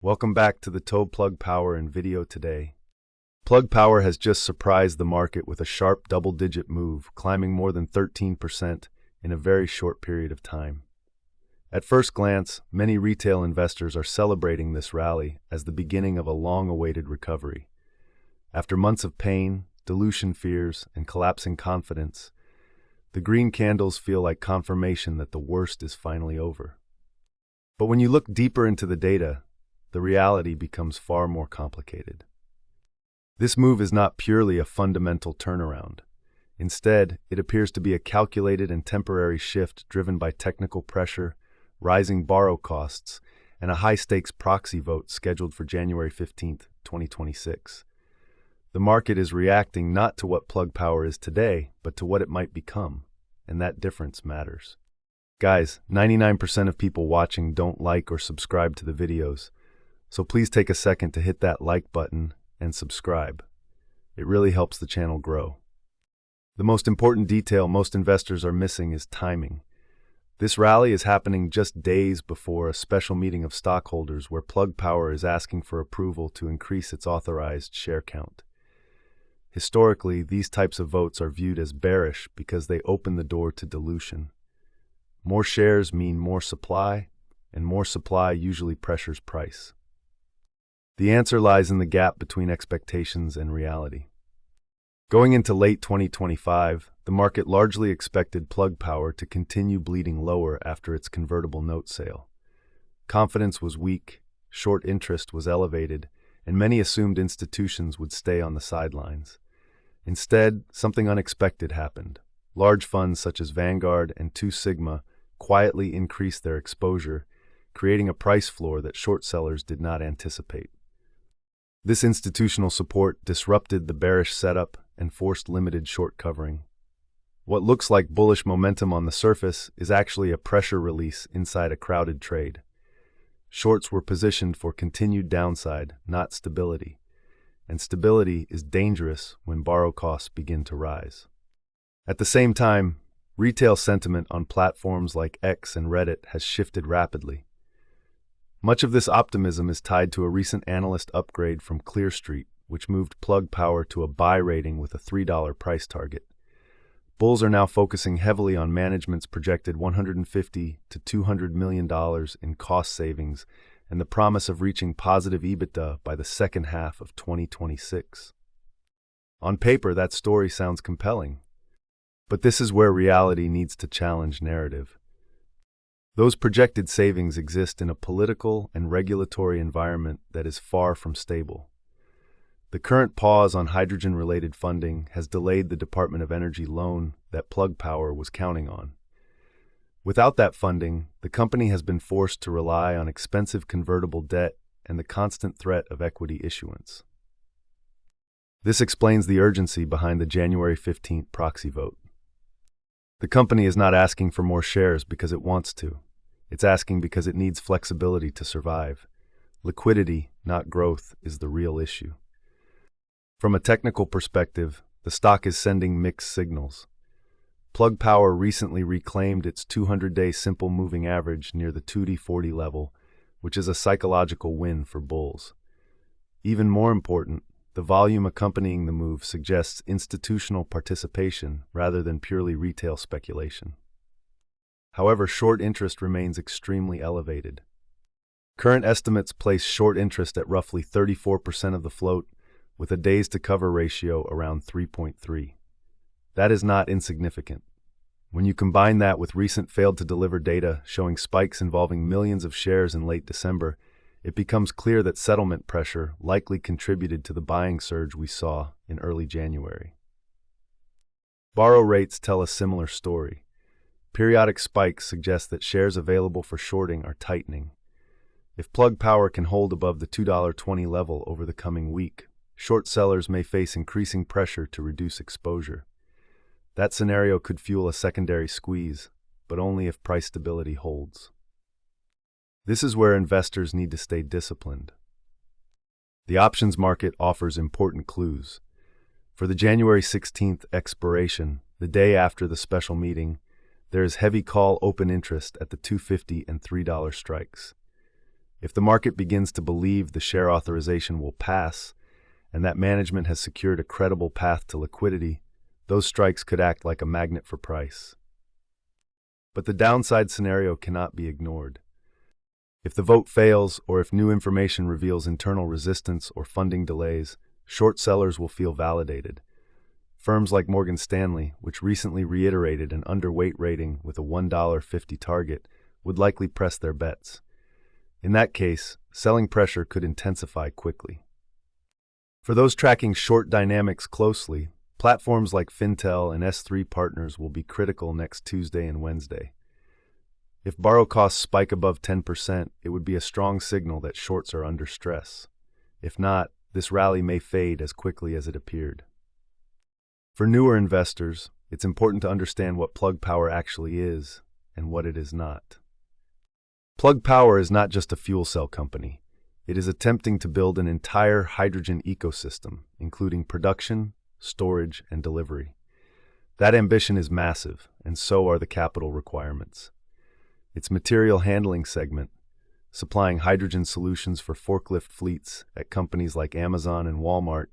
Welcome back to the Plug Power and video today. Plug Power has just surprised the market with a sharp double-digit move, climbing more than 13% in a very short period of time. At first glance, many retail investors are celebrating this rally as the beginning of a long-awaited recovery. After months of pain, dilution fears, and collapsing confidence, the green candles feel like confirmation that the worst is finally over. But when you look deeper into the data, the reality becomes far more complicated. This move is not purely a fundamental turnaround. Instead, it appears to be a calculated and temporary shift driven by technical pressure, rising borrow costs, and a high-stakes proxy vote scheduled for January 15, 2026. The market is reacting not to what Plug Power is today, but to what it might become, and that difference matters. Guys, 99% of people watching don't like or subscribe to the videos, so please take a second to hit that like button and subscribe. It really helps the channel grow. The most important detail most investors are missing is timing. This rally is happening just days before a special meeting of stockholders where Plug Power is asking for approval to increase its authorized share count. Historically, these types of votes are viewed as bearish because they open the door to dilution. More shares mean more supply, and more supply usually pressures price. The answer lies in the gap between expectations and reality. Going into late 2025, the market largely expected Plug Power to continue bleeding lower after its convertible note sale. Confidence was weak, short interest was elevated, and many assumed institutions would stay on the sidelines. Instead, something unexpected happened. Large funds such as Vanguard and Two Sigma quietly increased their exposure, creating a price floor that short sellers did not anticipate. This institutional support disrupted the bearish setup and forced limited short covering. What looks like bullish momentum on the surface is actually a pressure release inside a crowded trade. Shorts were positioned for continued downside, not stability. And stability is dangerous when borrow costs begin to rise. At the same time, retail sentiment on platforms like X and Reddit has shifted rapidly. Much of this optimism is tied to a recent analyst upgrade from Clear Street, which moved Plug Power to a buy rating with a $3 price target. Bulls are now focusing heavily on management's projected $150 to $200 million in cost savings and the promise of reaching positive EBITDA by the second half of 2026. On paper, that story sounds compelling. But this is where reality needs to challenge narrative. Those projected savings exist in a political and regulatory environment that is far from stable. The current pause on hydrogen-related funding has delayed the Department of Energy loan that Plug Power was counting on. Without that funding, the company has been forced to rely on expensive convertible debt and the constant threat of equity issuance. This explains the urgency behind the January 15th proxy vote. The company is not asking for more shares because it wants to. It's asking because it needs flexibility to survive. Liquidity, not growth, is the real issue. From a technical perspective, the stock is sending mixed signals. Plug Power recently reclaimed its 200-day simple moving average near the 2D40 level, which is a psychological win for bulls. Even more important, the volume accompanying the move suggests institutional participation rather than purely retail speculation. However, short interest remains extremely elevated. Current estimates place short interest at roughly 34% of the float, with a days-to-cover ratio around 3.3. That is not insignificant. When you combine that with recent failed-to-deliver data showing spikes involving millions of shares in late December, it becomes clear that settlement pressure likely contributed to the buying surge we saw in early January. Borrow rates tell a similar story. Periodic spikes suggest that shares available for shorting are tightening. If Plug Power can hold above the $2.20 level over the coming week, short sellers may face increasing pressure to reduce exposure. That scenario could fuel a secondary squeeze, but only if price stability holds. This is where investors need to stay disciplined. The options market offers important clues. For the January 16th expiration, the day after the special meeting, there is heavy call open interest at the $2.50 and $3 strikes. If the market begins to believe the share authorization will pass, and that management has secured a credible path to liquidity, those strikes could act like a magnet for price. But the downside scenario cannot be ignored. If the vote fails, or if new information reveals internal resistance or funding delays, short sellers will feel validated. Firms like Morgan Stanley, which recently reiterated an underweight rating with a $1.50 target, would likely press their bets. In that case, selling pressure could intensify quickly. For those tracking short dynamics closely, platforms like Fintel and S3 Partners will be critical next Tuesday and Wednesday. If borrow costs spike above 10%, it would be a strong signal that shorts are under stress. If not, this rally may fade as quickly as it appeared. For newer investors, it's important to understand what Plug Power actually is and what it is not. Plug Power is not just a fuel cell company. It is attempting to build an entire hydrogen ecosystem, including production, storage, and delivery. That ambition is massive, and so are the capital requirements. Its material handling segment, supplying hydrogen solutions for forklift fleets at companies like Amazon and Walmart,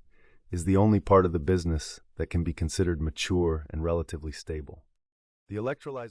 is the only part of the business that can be considered mature and relatively stable. The electrolyzer